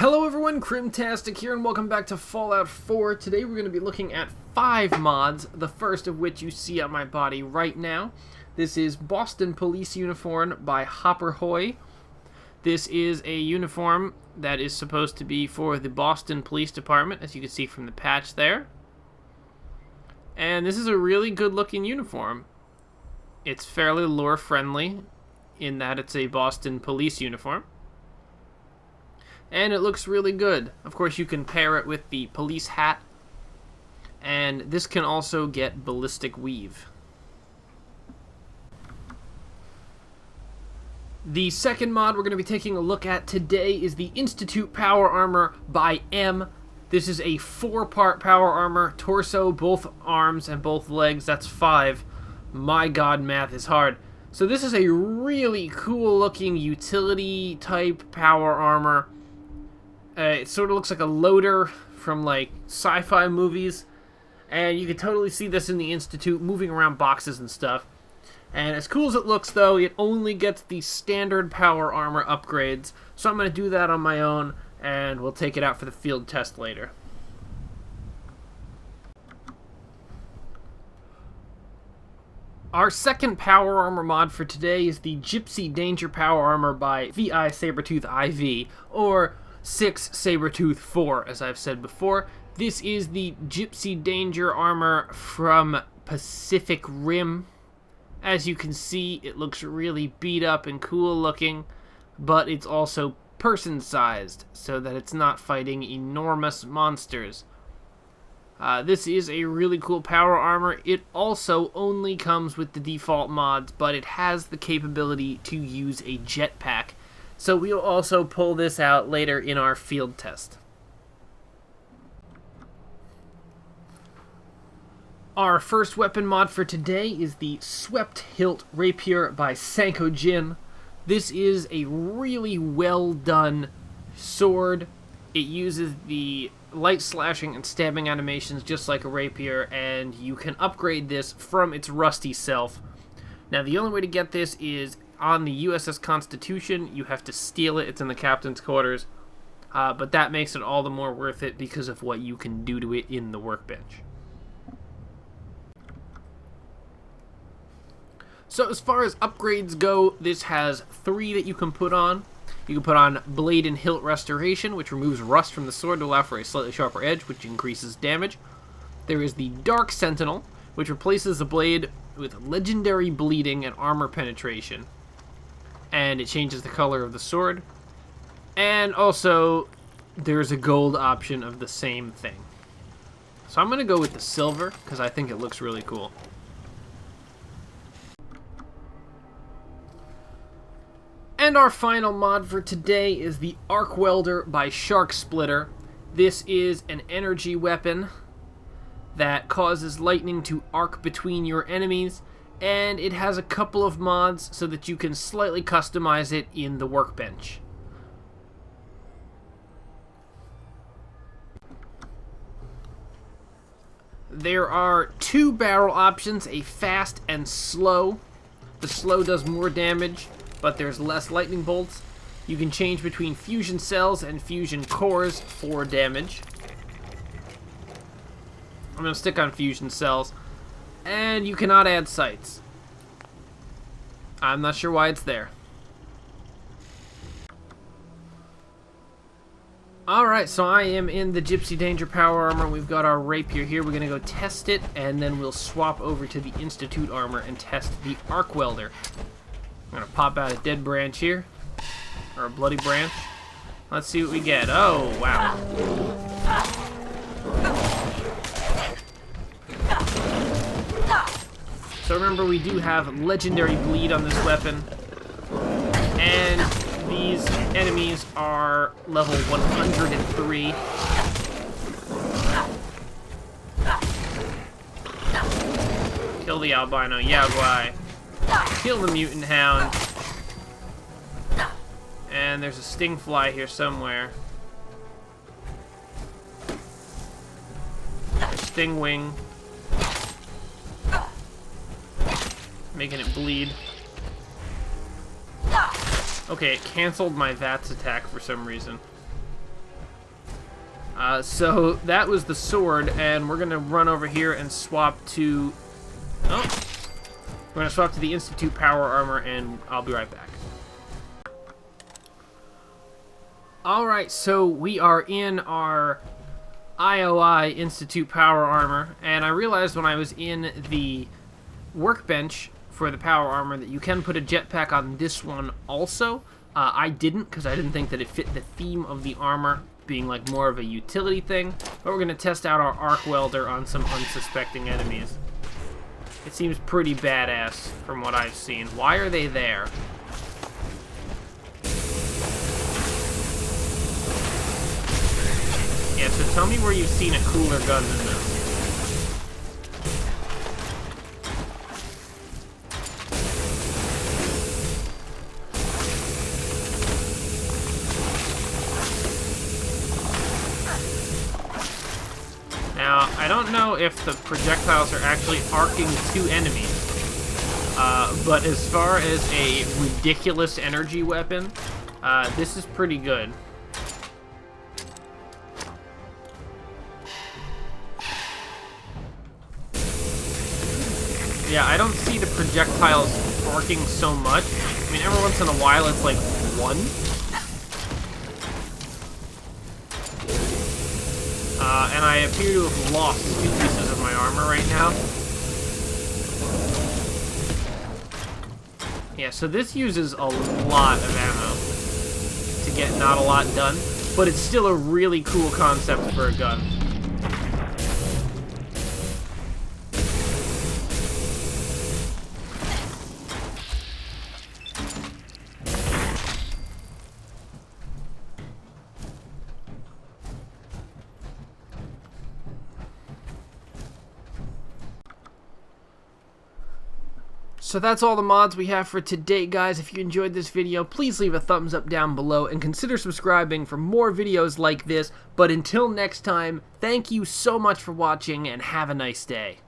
Hello everyone, Crymtastic here, and welcome back to Fallout 4. Today we're going to be looking at 5 mods, the first of which you see on my body right now. This is Boston Police Uniform by Hopper Hoy. This is a uniform that is supposed to be for the Boston Police Department, as you can see from the patch there. And this is a really good looking uniform. It's fairly lore friendly in that it's a Boston Police uniform. And it looks really good. Of course, you can pair it with the police hat. And this can also get ballistic weave. The second mod we're going to be taking a look at today is the Institute Power Armor by M. This is a 4-part power armor, torso, both arms, and both legs. That's 5. My god, math is hard. So this is a really cool looking utility type power armor. It sort of looks like a loader from like sci-fi movies, and you can totally see this in the Institute moving around boxes and stuff. And as cool as it looks, though, it only gets the standard power armor upgrades, so I'm going to do that on my own, and we'll take it out for the field test later. Our second power armor mod for today is the Gipsy Danger power armor by VI Sabretooth IV, or 6 Sabretooth 4, as I've said before. This is the Gipsy Danger armor from Pacific Rim. As you can see, it looks really beat up and cool looking, but it's also person-sized, so that it's not fighting enormous monsters. This is a really cool power armor. It also only comes with the default mods, but it has the capability to use a jetpack. So we'll also pull this out later in our field test. Our first weapon mod for today is the Swept Hilt Rapier by Sanko Jin. This is a really well done sword. It uses the light slashing and stabbing animations just like a rapier, and you can upgrade this from its rusty self. Now the only way to get this is on the USS Constitution. You have to steal it. It's in the captain's quarters. But that makes it all the more worth it because of what you can do to it in the workbench. So as far as upgrades go, this has 3 that you can put on. You can put on Blade and Hilt Restoration, which removes rust from the sword to allow for a slightly sharper edge, which increases damage. There is the Dark Sentinel, which replaces the blade with Legendary Bleeding and Armor Penetration. And it changes the color of the sword. And also, there's a gold option of the same thing. So I'm going to go with the silver, because I think it looks really cool. And our final mod for today is the Arc Welder by Shark Splitter. This is an energy weapon that causes lightning to arc between your enemies, and it has a couple of mods so that you can slightly customize it in the workbench. There are 2 barrel options, a fast and slow. The slow does more damage, but there's less lightning bolts. You can change between fusion cells and fusion cores for damage. I'm going to stick on fusion cells. And you cannot add sights. I'm not sure why it's there. Alright, so I am in the Gipsy Danger power armor. We've got our rapier here. We're going to go test it, and then we'll swap over to the Institute armor and test the Arc Welder. I'm going to pop out a dead branch here, or a bloody branch. Let's see what we get. Oh, wow. So remember, we do have Legendary Bleed on this weapon, and these enemies are level 103. Kill the albino Yaguai. Kill the mutant hound. And there's a sting fly here somewhere. A sting wing. Making it bleed. Okay, it canceled my VATS attack for some reason. So that was the sword, and we're gonna run over here and swap to... Oh! We're gonna swap to the Institute Power Armor, and I'll be right back. Alright, so we are in our IOI Institute Power Armor, and I realized when I was in the workbench for the Power Armor that you can put a jetpack on this one also. I didn't, because I didn't think that it fit the theme of the armor, being like more of a utility thing, but we're going to test out our arc welder on some unsuspecting enemies. It seems pretty badass from what I've seen. Why are they there? Yeah, so tell me where you've seen a cooler gun than this. Now, I don't know if the projectiles are actually arcing to enemies, but as far as a ridiculous energy weapon, this is pretty good. Yeah, I don't see the projectiles arcing so much. I mean, every once in a while it's like one. And I appear to have lost 2 pieces of my armor right now. Yeah, so this uses a lot of ammo to get not a lot done, but it's still a really cool concept for a gun. So that's all the mods we have for today, guys. If you enjoyed this video, please leave a thumbs up down below and consider subscribing for more videos like this. But until next time, thank you so much for watching and have a nice day.